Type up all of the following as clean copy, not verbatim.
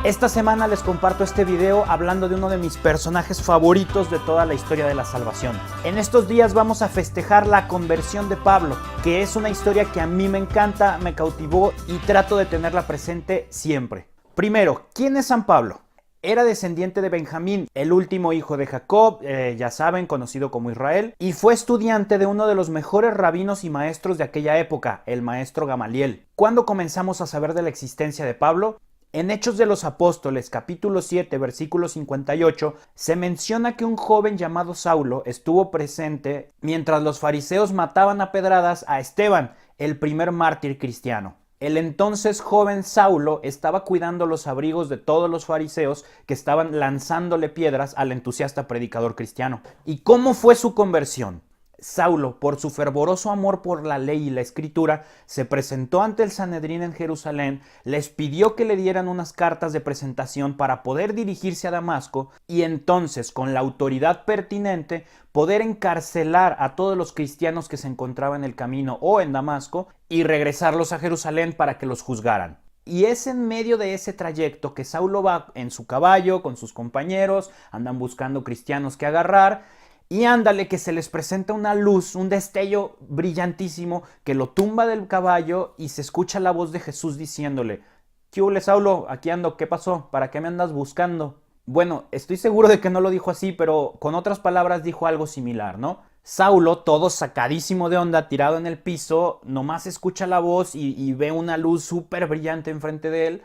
Esta semana les comparto este video hablando de uno de mis personajes favoritos de toda la historia de la salvación. En estos días vamos a festejar la conversión de Pablo, que es una historia que a mí me encanta, me cautivó y trato de tenerla presente siempre. Primero, ¿quién es San Pablo? Era descendiente de Benjamín, el último hijo de Jacob, ya saben, conocido como Israel, y fue estudiante de uno de los mejores rabinos y maestros de aquella época, el maestro Gamaliel. ¿Cuándo comenzamos a saber de la existencia de Pablo? En Hechos de los Apóstoles, capítulo 7, versículo 58, se menciona que un joven llamado Saulo estuvo presente mientras los fariseos mataban a pedradas a Esteban, el primer mártir cristiano. El entonces joven Saulo estaba cuidando los abrigos de todos los fariseos que estaban lanzándole piedras al entusiasta predicador cristiano. ¿Y cómo fue su conversión? Saulo, por su fervoroso amor por la ley y la escritura, se presentó ante el Sanedrín en Jerusalén, les pidió que le dieran unas cartas de presentación para poder dirigirse a Damasco y entonces, con la autoridad pertinente, poder encarcelar a todos los cristianos que se encontraban en el camino o en Damasco y regresarlos a Jerusalén para que los juzgaran. Y es en medio de ese trayecto que Saulo va en su caballo con sus compañeros, andan buscando cristianos que agarrar. Y ándale que se les presenta una luz, un destello brillantísimo que lo tumba del caballo y se escucha la voz de Jesús diciéndole: ¿Qué hubo, Saulo? Aquí ando, ¿qué pasó? ¿Para qué me andas buscando? Bueno, estoy seguro de que no lo dijo así, pero con otras palabras dijo algo similar, ¿no? Saulo, todo sacadísimo de onda, tirado en el piso, nomás escucha la voz y ve una luz súper brillante enfrente de él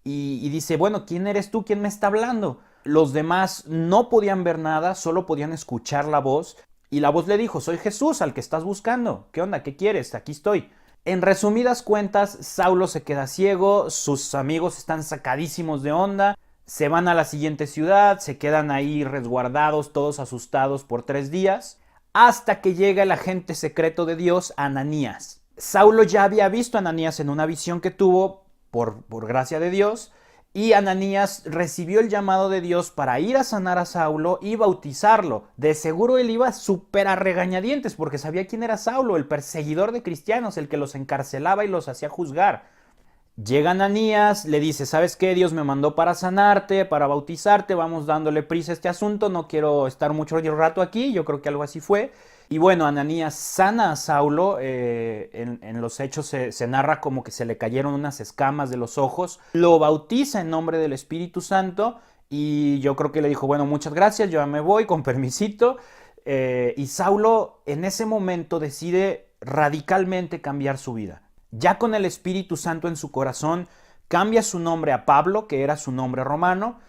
y dice: bueno, ¿quién eres tú? ¿Quién me está hablando? Los demás no podían ver nada, solo podían escuchar la voz. Y la voz le dijo: soy Jesús, al que estás buscando. ¿Qué onda? ¿Qué quieres? Aquí estoy. En resumidas cuentas, Saulo se queda ciego, sus amigos están sacadísimos de onda, se van a la siguiente ciudad, se quedan ahí resguardados, todos asustados por 3 días, hasta que llega el agente secreto de Dios, Ananías. Saulo ya había visto a Ananías en una visión que tuvo por gracia de Dios, y Ananías recibió el llamado de Dios para ir a sanar a Saulo y bautizarlo. De seguro él iba súper a regañadientes porque sabía quién era Saulo, el perseguidor de cristianos, el que los encarcelaba y los hacía juzgar. Llega Ananías, le dice: ¿sabes qué? Dios me mandó para sanarte, para bautizarte, vamos dándole prisa a este asunto, no quiero estar mucho rato aquí, yo creo que algo así fue. Y bueno, Ananías sana a Saulo, en los hechos se narra como que se le cayeron unas escamas de los ojos, lo bautiza en nombre del Espíritu Santo y yo creo que le dijo: bueno, muchas gracias, yo ya me voy, con permisito. Y Saulo en ese momento decide radicalmente cambiar su vida. Ya con el Espíritu Santo en su corazón, cambia su nombre a Pablo, que era su nombre romano,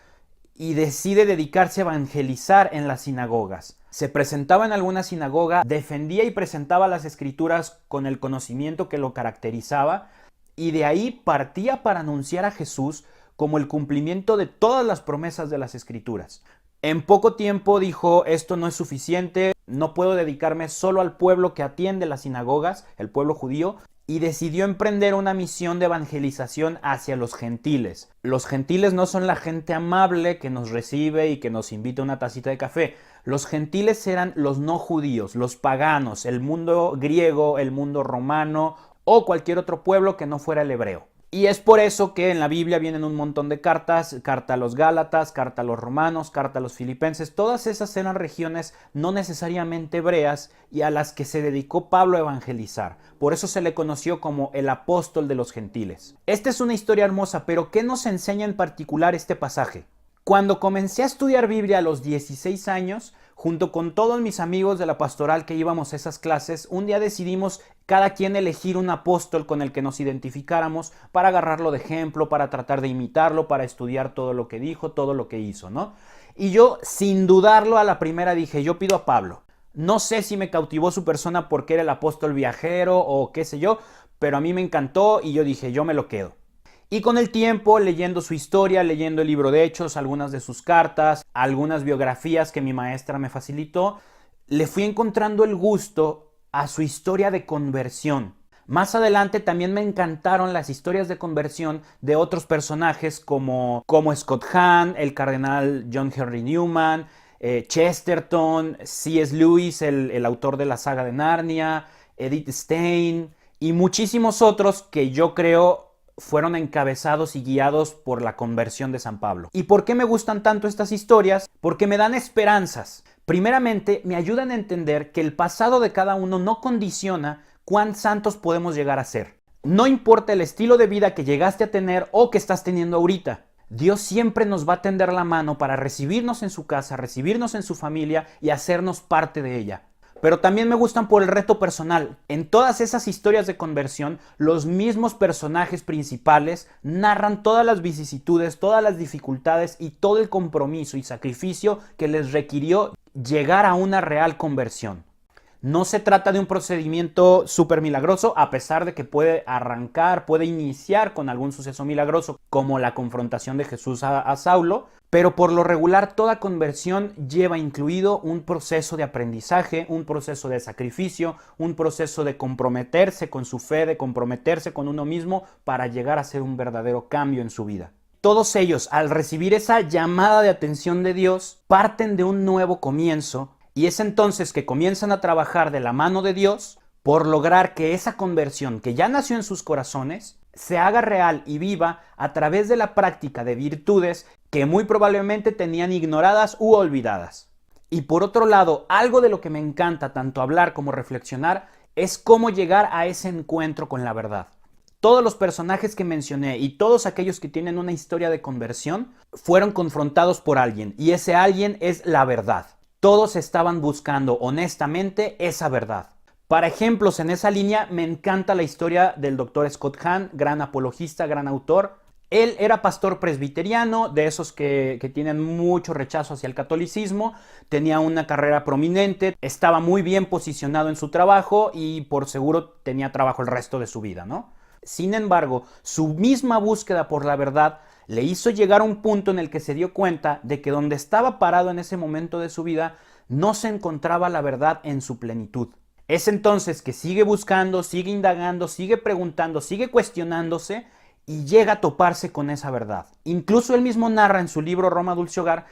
y decide dedicarse a evangelizar en las sinagogas. Se presentaba en alguna sinagoga, defendía y presentaba las escrituras con el conocimiento que lo caracterizaba, y de ahí partía para anunciar a Jesús como el cumplimiento de todas las promesas de las escrituras. En poco tiempo dijo: esto no es suficiente, no puedo dedicarme solo al pueblo que atiende las sinagogas, el pueblo judío, y decidió emprender una misión de evangelización hacia los gentiles. Los gentiles no son la gente amable que nos recibe y que nos invita a una tacita de café. Los gentiles eran los no judíos, los paganos, el mundo griego, el mundo romano o cualquier otro pueblo que no fuera el hebreo. Y es por eso que en la Biblia vienen un montón de cartas: carta a los Gálatas, carta a los romanos, carta a los filipenses. Todas esas eran regiones no necesariamente hebreas y a las que se dedicó Pablo a evangelizar. Por eso se le conoció como el apóstol de los gentiles. Esta es una historia hermosa, pero ¿qué nos enseña en particular este pasaje? Cuando comencé a estudiar Biblia a los 16 años, junto con todos mis amigos de la pastoral que íbamos a esas clases, un día decidimos cada quien elegir un apóstol con el que nos identificáramos para agarrarlo de ejemplo, para tratar de imitarlo, para estudiar todo lo que dijo, todo lo que hizo, ¿no? Y yo, sin dudarlo, a la primera dije: yo pido a Pablo. No sé si me cautivó su persona porque era el apóstol viajero o qué sé yo, pero a mí me encantó y yo dije: yo me lo quedo. Y con el tiempo, leyendo su historia, leyendo el libro de Hechos, algunas de sus cartas, algunas biografías que mi maestra me facilitó, le fui encontrando el gusto a su historia de conversión. Más adelante también me encantaron las historias de conversión de otros personajes como Scott Hahn, el cardenal John Henry Newman, Chesterton, C.S. Lewis, el autor de la saga de Narnia, Edith Stein y muchísimos otros que yo creo fueron encabezados y guiados por la conversión de San Pablo. ¿Y por qué me gustan tanto estas historias? Porque me dan esperanzas. Primeramente, me ayudan a entender que el pasado de cada uno no condiciona cuán santos podemos llegar a ser. No importa el estilo de vida que llegaste a tener o que estás teniendo ahorita. Dios siempre nos va a tender la mano para recibirnos en su casa, recibirnos en su familia y hacernos parte de ella. Pero también me gustan por el reto personal. En todas esas historias de conversión, los mismos personajes principales narran todas las vicisitudes, todas las dificultades y todo el compromiso y sacrificio que les requirió llegar a una real conversión. No se trata de un procedimiento súper milagroso, a pesar de que puede arrancar, puede iniciar con algún suceso milagroso, como la confrontación de Jesús a Saulo, pero por lo regular toda conversión lleva incluido un proceso de aprendizaje, un proceso de sacrificio, un proceso de comprometerse con su fe, de comprometerse con uno mismo para llegar a hacer un verdadero cambio en su vida. Todos ellos, al recibir esa llamada de atención de Dios, parten de un nuevo comienzo. Y es entonces que comienzan a trabajar de la mano de Dios por lograr que esa conversión que ya nació en sus corazones se haga real y viva a través de la práctica de virtudes que muy probablemente tenían ignoradas u olvidadas. Y por otro lado, algo de lo que me encanta tanto hablar como reflexionar es cómo llegar a ese encuentro con la verdad. Todos los personajes que mencioné y todos aquellos que tienen una historia de conversión fueron confrontados por alguien, y ese alguien es la verdad. Todos estaban buscando honestamente esa verdad. Para ejemplos en esa línea, me encanta la historia del Dr. Scott Hahn, gran apologista, gran autor. Él era pastor presbiteriano, de esos que tienen mucho rechazo hacia el catolicismo, tenía una carrera prominente, estaba muy bien posicionado en su trabajo y por seguro tenía trabajo el resto de su vida, ¿no? Sin embargo, su misma búsqueda por la verdad le hizo llegar a un punto en el que se dio cuenta de que donde estaba parado en ese momento de su vida no se encontraba la verdad en su plenitud. Es entonces que sigue buscando, sigue indagando, sigue preguntando, sigue cuestionándose y llega a toparse con esa verdad. Incluso él mismo narra en su libro Roma Dulce Hogar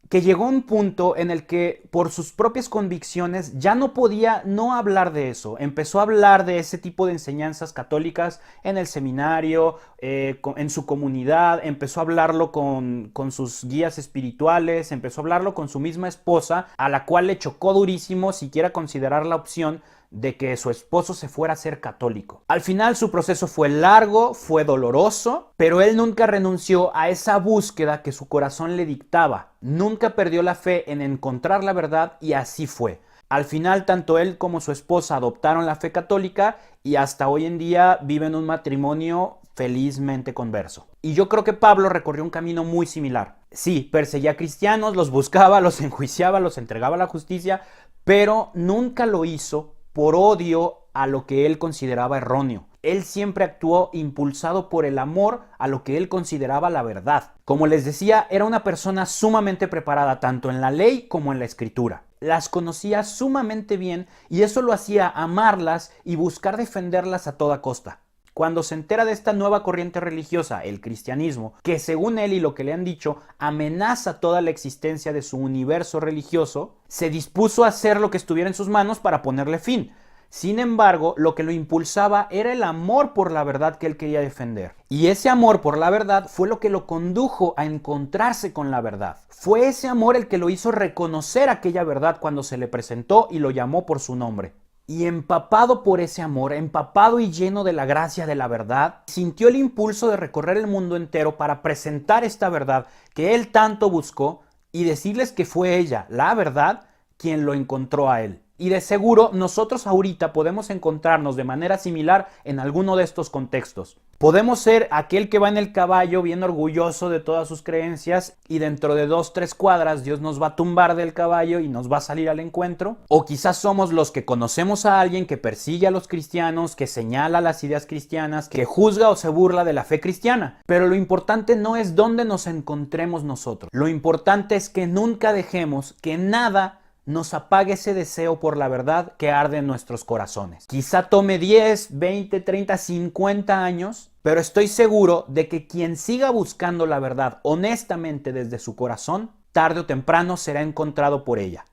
que llegó a un punto en el que por sus propias convicciones ya no podía no hablar de eso. Empezó a hablar de ese tipo de enseñanzas católicas en el seminario, en su comunidad, empezó a hablarlo con sus guías espirituales, empezó a hablarlo con su misma esposa, a la cual le chocó durísimo siquiera considerar la opción de que su esposo se fuera a ser católico. Al final su proceso fue largo, fue doloroso, pero él nunca renunció a esa búsqueda que su corazón le dictaba. Nunca perdió la fe en encontrar la verdad y así fue. Al final tanto él como su esposa adoptaron la fe católica y hasta hoy en día viven un matrimonio felizmente converso. Y yo creo que Pablo recorrió un camino muy similar. Sí, perseguía a cristianos, los buscaba, los enjuiciaba, los entregaba a la justicia, pero nunca lo hizo por odio a lo que él consideraba erróneo. Él siempre actuó impulsado por el amor a lo que él consideraba la verdad. Como les decía, era una persona sumamente preparada tanto en la ley como en la escritura. Las conocía sumamente bien y eso lo hacía amarlas y buscar defenderlas a toda costa. Cuando se entera de esta nueva corriente religiosa, el cristianismo, que según él y lo que le han dicho, amenaza toda la existencia de su universo religioso, se dispuso a hacer lo que estuviera en sus manos para ponerle fin. Sin embargo, lo que lo impulsaba era el amor por la verdad que él quería defender. Y ese amor por la verdad fue lo que lo condujo a encontrarse con la verdad. Fue ese amor el que lo hizo reconocer aquella verdad cuando se le presentó y lo llamó por su nombre. Y empapado por ese amor, empapado y lleno de la gracia de la verdad, sintió el impulso de recorrer el mundo entero para presentar esta verdad que él tanto buscó y decirles que fue ella, la verdad, quien lo encontró a él. Y de seguro nosotros ahorita podemos encontrarnos de manera similar en alguno de estos contextos. Podemos ser aquel que va en el caballo bien orgulloso de todas sus creencias y dentro de 2-3 cuadras Dios nos va a tumbar del caballo y nos va a salir al encuentro. O quizás somos los que conocemos a alguien que persigue a los cristianos, que señala las ideas cristianas, que juzga o se burla de la fe cristiana. Pero lo importante no es dónde nos encontremos nosotros. Lo importante es que nunca dejemos que nada nos apague ese deseo por la verdad que arde en nuestros corazones. Quizá tome 10, 20, 30, 50 años, pero estoy seguro de que quien siga buscando la verdad honestamente desde su corazón, tarde o temprano será encontrado por ella.